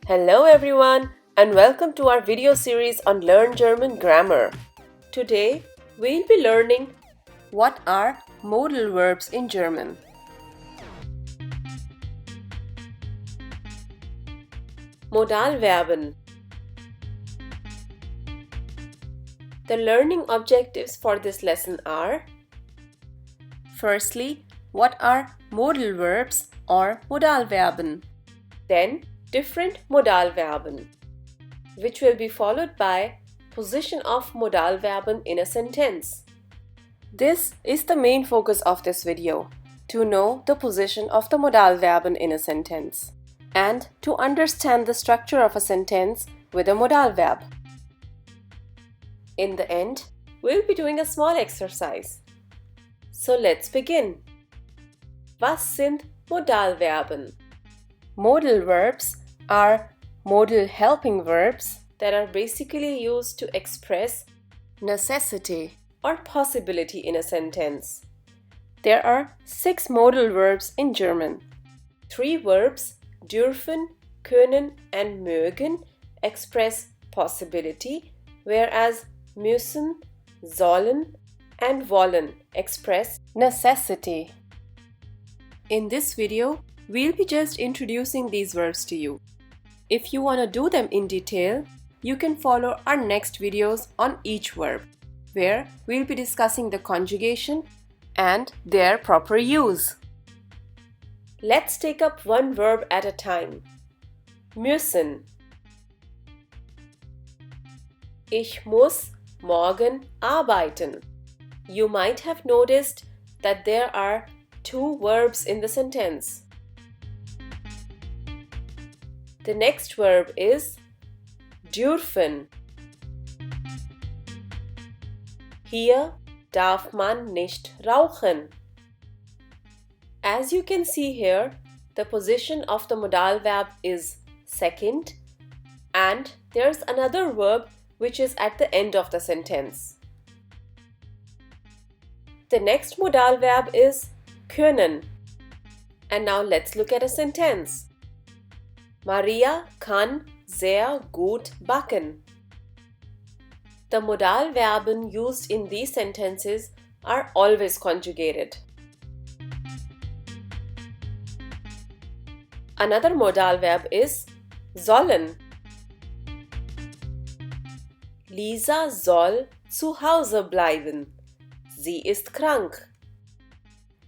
Hello everyone and welcome to our video series on Learn German Grammar. Today we'll be learning what are modal verbs in German. Modalverben. The learning objectives for this lesson are: firstly, what are modal verbs or Modalverben? Then different Modalverben, which will be followed by position of Modalverben in a sentence. This is the main focus of this video, to know the position of the Modalverben in a sentence and to understand the structure of a sentence with a modal verb. In the end, we'll be doing a small exercise. So let's begin. Was sind Modalverben? Modal verbs are modal helping verbs that are basically used to express necessity or possibility in a sentence. There are 6 modal verbs in German. 3 verbs, dürfen, können and mögen, express possibility, whereas müssen, sollen and wollen express necessity. In this video, we'll be just introducing these verbs to you. If you want to do them in detail, you can follow our next videos on each verb, where we'll be discussing the conjugation and their proper use. Let's take up one verb at a time. Müssen. Ich muss morgen arbeiten. You might have noticed that there are 2 verbs in the sentence. The next verb is dürfen. Hier darf man nicht rauchen. As you can see here, the position of the modal verb is second, and there's another verb which is at the end of the sentence. The next modal verb is können. And now let's look at a sentence. Maria kann sehr gut backen. The Modalverben used in these sentences are always conjugated. Another modal verb is sollen. Lisa soll zu Hause bleiben. Sie ist krank.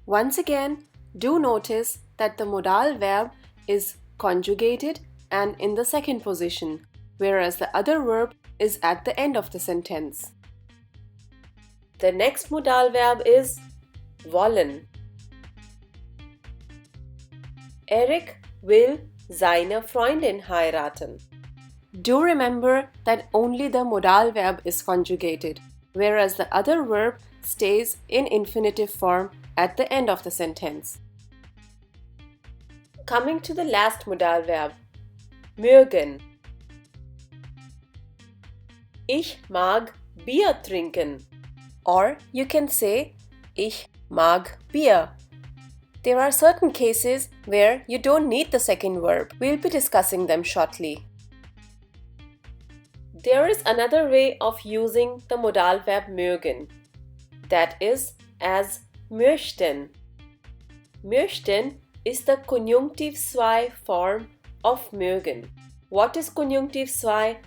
Once again, do notice that the modal verb is conjugated and in the second position, whereas the other verb is at the end of the sentence. The next modal verb is wollen. Eric will seine Freundin heiraten. Do remember that only the modal verb is conjugated, whereas the other verb stays in infinitive form at the end of the sentence. Coming to the last modal verb, mögen. Ich mag Bier trinken. Or you can say, ich mag Bier. There are certain cases where you don't need the second verb. We'll be discussing them shortly. There is another way of using the modal verb mögen. That is as möchten. Möchten is the Konjunktiv 2 form of mögen. What is Konjunktiv 2?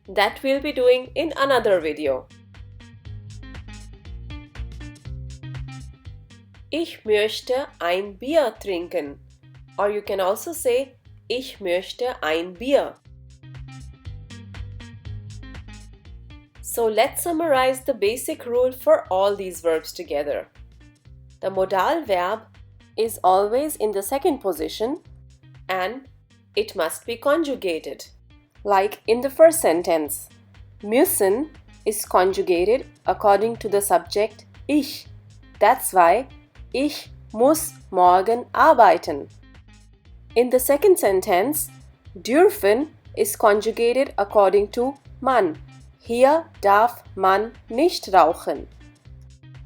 That we'll be doing in another video. Ich möchte ein Bier trinken. Or you can also say, ich möchte ein Bier. So let's summarize the basic rule for all these verbs together. The modal verb is always in the second position and it must be conjugated. Like in the first sentence, müssen is conjugated according to the subject ich. That's why ich muss morgen arbeiten. In the second sentence, dürfen is conjugated according to man. Hier darf man nicht rauchen.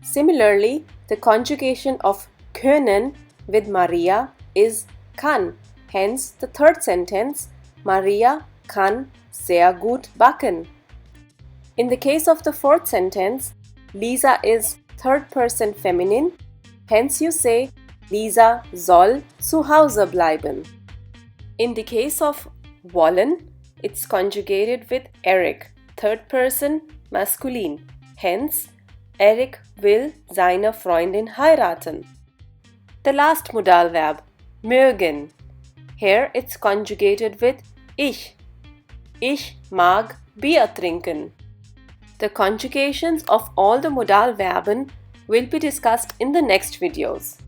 Similarly, the conjugation of können with Maria is kann. Hence, the third sentence, Maria kann sehr gut backen. In the case of the fourth sentence, Lisa is third person feminine, hence you say Lisa soll zu Hause bleiben. In the case of wollen, it's conjugated with Eric, third person maskulin, hence Eric will seine Freundin heiraten. The last modal verb, mögen. Here it's conjugated with ich. Ich mag Bier trinken. The conjugations of all the Modalverben will be discussed in the next videos.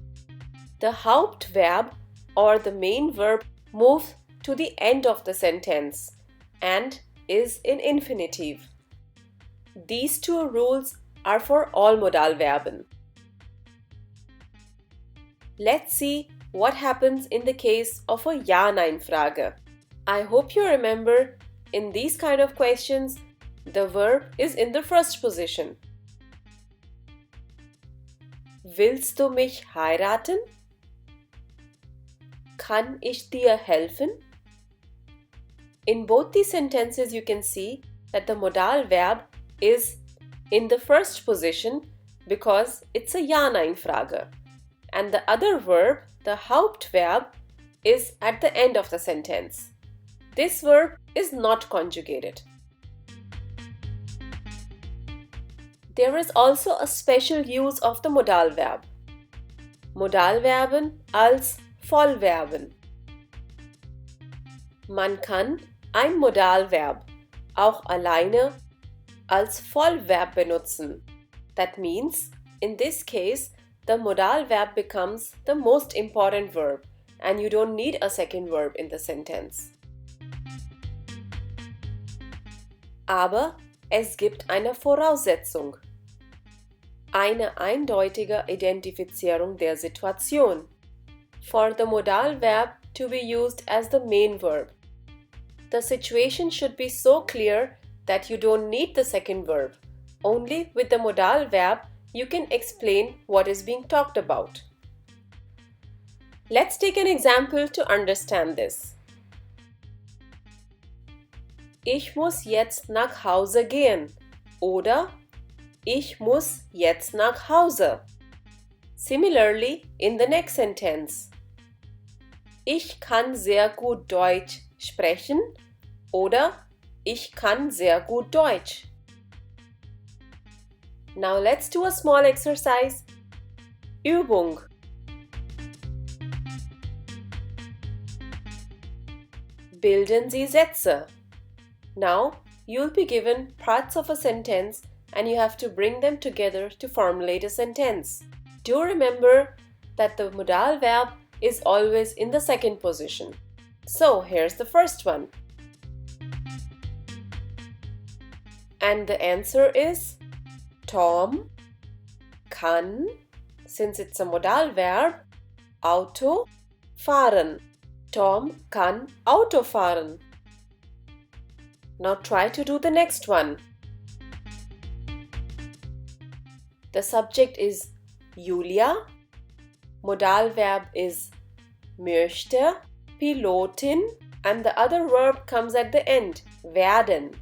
The Hauptverb or the main verb moves to the end of the sentence and is in infinitive. These two rules are for all Modalverben. Let's see what happens in the case of a Ja-Nein-Frage. I hope you remember in these kind of questions, the verb is in the first position. Willst du mich heiraten? Kann ich dir helfen? In both these sentences, you can see that the modal verb is in the first position because it's a Ja-Nein-Frage. And the other verb, the Hauptverb, is at the end of the sentence. This verb is not conjugated. There is also a special use of the modal verb. Modalverben als Vollverben. Man kann ein Modalverb auch alleine als Vollverb benutzen. That means, in this case, the modal verb becomes the most important verb and you don't need a second verb in the sentence. Aber es gibt eine Voraussetzung. Eine eindeutige Identifizierung der Situation. For the modal verb to be used as the main verb, the situation should be so clear that you don't need the second verb. Only with the modal verb you can explain what is being talked about. Let's take an example to understand this. Ich muss jetzt nach Hause gehen oder ich muss jetzt nach Hause. Similarly, in the next sentence, ich kann sehr gut Deutsch sprechen oder ich kann sehr gut Deutsch. Now let's do a small exercise. Übung. Bilden Sie Sätze. Now you'll be given parts of a sentence and you have to bring them together to formulate a sentence. Do remember that the modal verb is always in the second position. So here's the first one. And the answer is Tom kann, since it's a modal verb, Auto fahren. Tom kann Auto fahren. Now try to do the next one. The subject is Julia. Modal verb is möchte, Pilotin, and the other verb comes at the end, werden.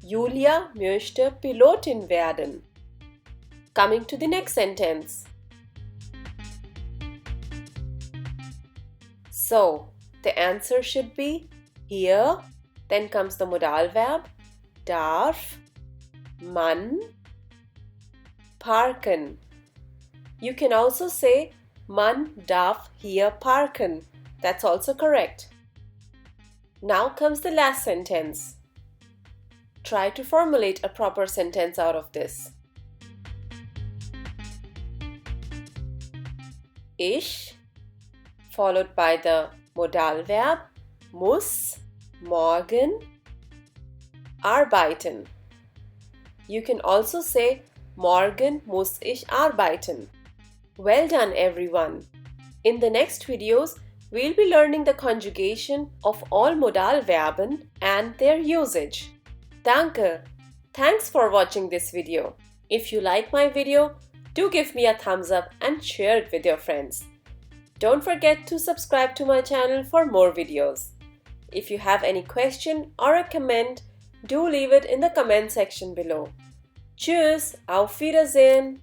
Julia möchte Pilotin werden. Coming to the next sentence. So, the answer should be hier, then comes the modal verb, darf, man, parken. You can also say man darf hier parken. That's also correct. Now comes the last sentence. Try to formulate a proper sentence out of this. Ich, followed by the modal verb, muss, morgen, arbeiten. You can also say morgen muss ich arbeiten. Well done, everyone! In the next videos, we'll be learning the conjugation of all Modalverben and their usage. Danke! Thanks for watching this video. If you like my video, do give me a thumbs up and share it with your friends. Don't forget to subscribe to my channel for more videos. If you have any question or a comment, do leave it in the comment section below. Tschüss, auf Wiedersehen!